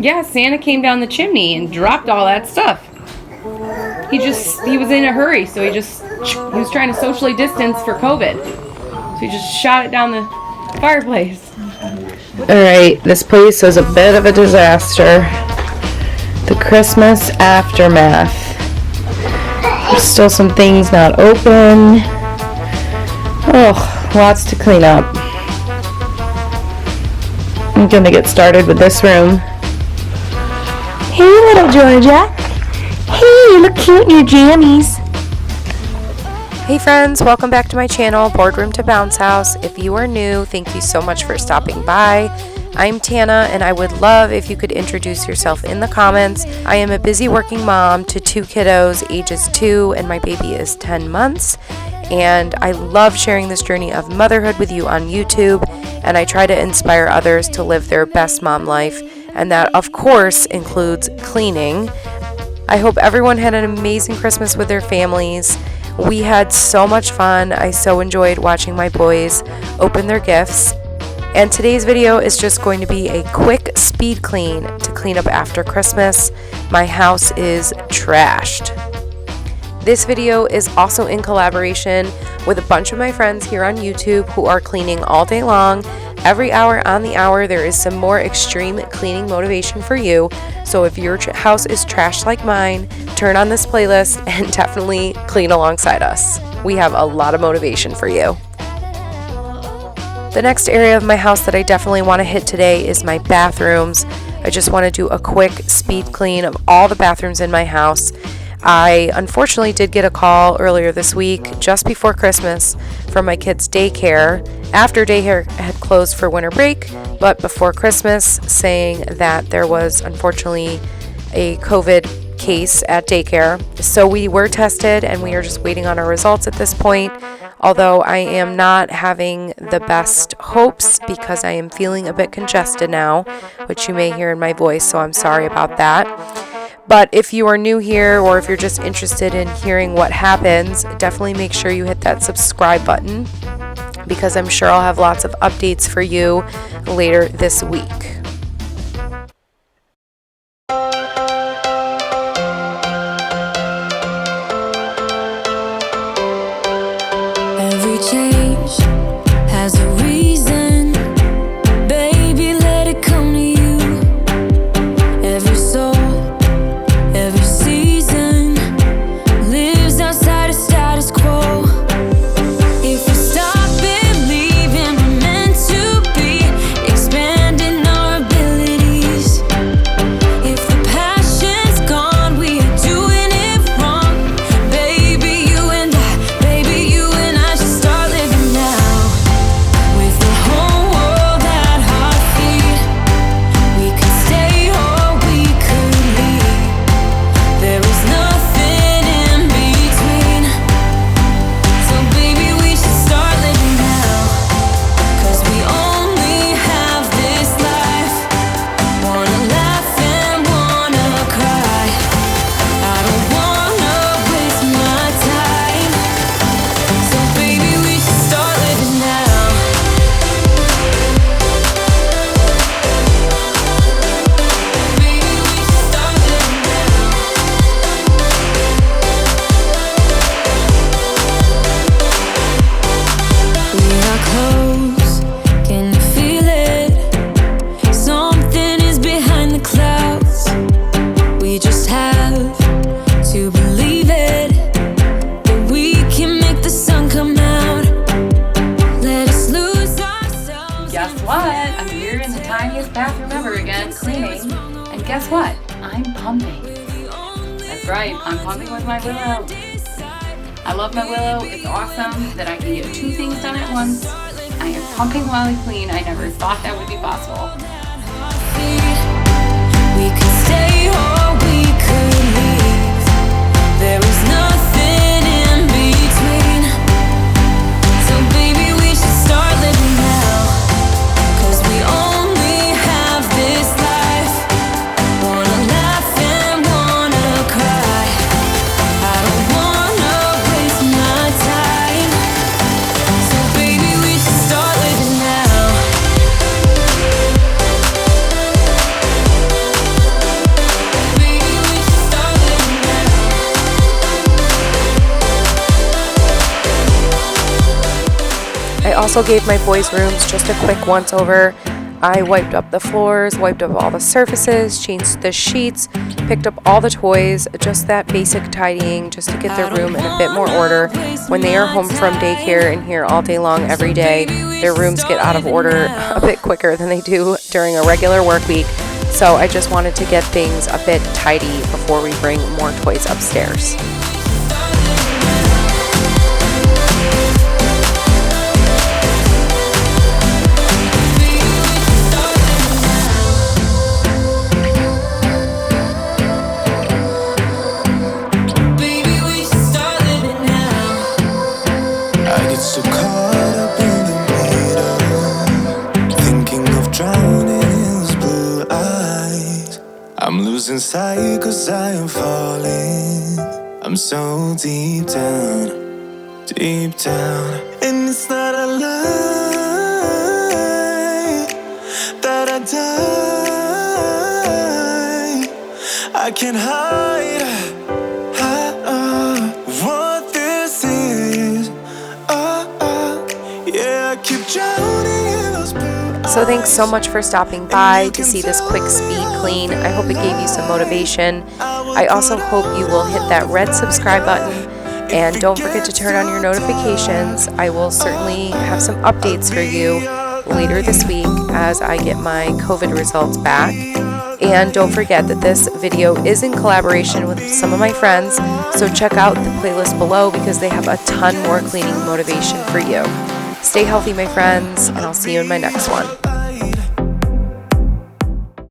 Yeah, Santa came down the chimney and dropped all that stuff. He was in a hurry, so he was trying to socially distance for COVID. So he just shot it down the fireplace. Alright, this place was a bit of a disaster. The Christmas aftermath. There's still some things not open. Oh, lots to clean up. I'm gonna get started with this room. Hey, little Georgia. Hey, you look cute in your jammies. Hey friends, welcome back to my channel, Boardroom to Bounce House. If you are new, thank you so much for stopping by. I'm Tana, and I would love if you could introduce yourself in the comments. I am a busy working mom to 2 kiddos, ages 2, and my baby is 10 months. And I love sharing this journey of motherhood with you on YouTube, and I try to inspire others to live their best mom life, and that, of course, includes cleaning. I hope everyone had an amazing Christmas with their families. We had so much fun. I so enjoyed watching my boys open their gifts. And today's video is just going to be a quick speed clean to clean up after Christmas. My house is trashed. This video is also in collaboration with a bunch of my friends here on YouTube who are cleaning all day long. Every hour on the hour, there is some more extreme cleaning motivation for you. So if your house is trashed like mine, turn on this playlist and definitely clean alongside us. We have a lot of motivation for you. The next area of my house that I definitely want to hit today is my bathrooms. I just want to do a quick speed clean of all the bathrooms in my house. I unfortunately did get a call earlier this week, just before Christmas, from my kids' daycare, after daycare had closed for winter break, but before Christmas, saying that there was unfortunately a COVID case at daycare. So we were tested and we are just waiting on our results at this point, although I am not having the best hopes because I am feeling a bit congested now, which you may hear in my voice, so I'm sorry about that. But if you are new here or if you're just interested in hearing what happens, definitely make sure you hit that subscribe button because I'm sure I'll have lots of updates for you later this week. Every change has a reason, baby, let it come to you. Every soul, every season lives outside of status quo. If we stop believing we're meant to be, expanding our abilities. If the passion's gone, we are doing it wrong. Baby, you and I should start living now. With the whole world at our feet, we could stay or we could leave. There is nothing in between. So baby, we should start living now. 'Cause we only have this life. Wanna laugh and wanna cry. I don't wanna waste my time. So baby, we should start living now. Baby, we should start living now. We are close, can you feel it? Something is behind the clouds. We just have to believe it, that we can make the sun come out. Let us lose ourselves. Guess what? I'm here in the tiniest bathroom ever again, cleaning. And guess what? I'm pumping. That's right, I'm pumping with my Willow. I love my Willow. It's awesome that I can get 2 things done at once. I am pumping while I clean. I never thought that would be possible. We could stay or we could leave. There is nothing in between. So baby, we should start living now. 'Cause we only have this life. Wanna laugh and wanna cry. I don't wanna waste my time. So baby, we should start living now. also gave my boys' rooms just a quick once over. I wiped up the floors, wiped up all the surfaces, changed the sheets, picked up all the toys, just that basic tidying just to get their room in a bit more order. When they are home from daycare and here all day long every day, their rooms get out of order a bit quicker than they do during a regular work week. So I just wanted to get things a bit tidy before we bring more toys upstairs. So caught up in the middle, thinking of drowning in those blue eyes. I'm losing sight 'cause I am falling. I'm so deep down, and it's not a lie that I die. I can't hide what this is. So thanks so much for stopping by to see this quick speed clean. I hope it gave you some motivation. I also hope you will hit that red subscribe button and don't forget to turn on your notifications. I will certainly have some updates for you later this week as I get my COVID results back. And don't forget that this video is in collaboration with some of my friends, so check out the playlist below because they have a ton more cleaning motivation for you. Stay healthy, my friends, and I'll see you in my next one.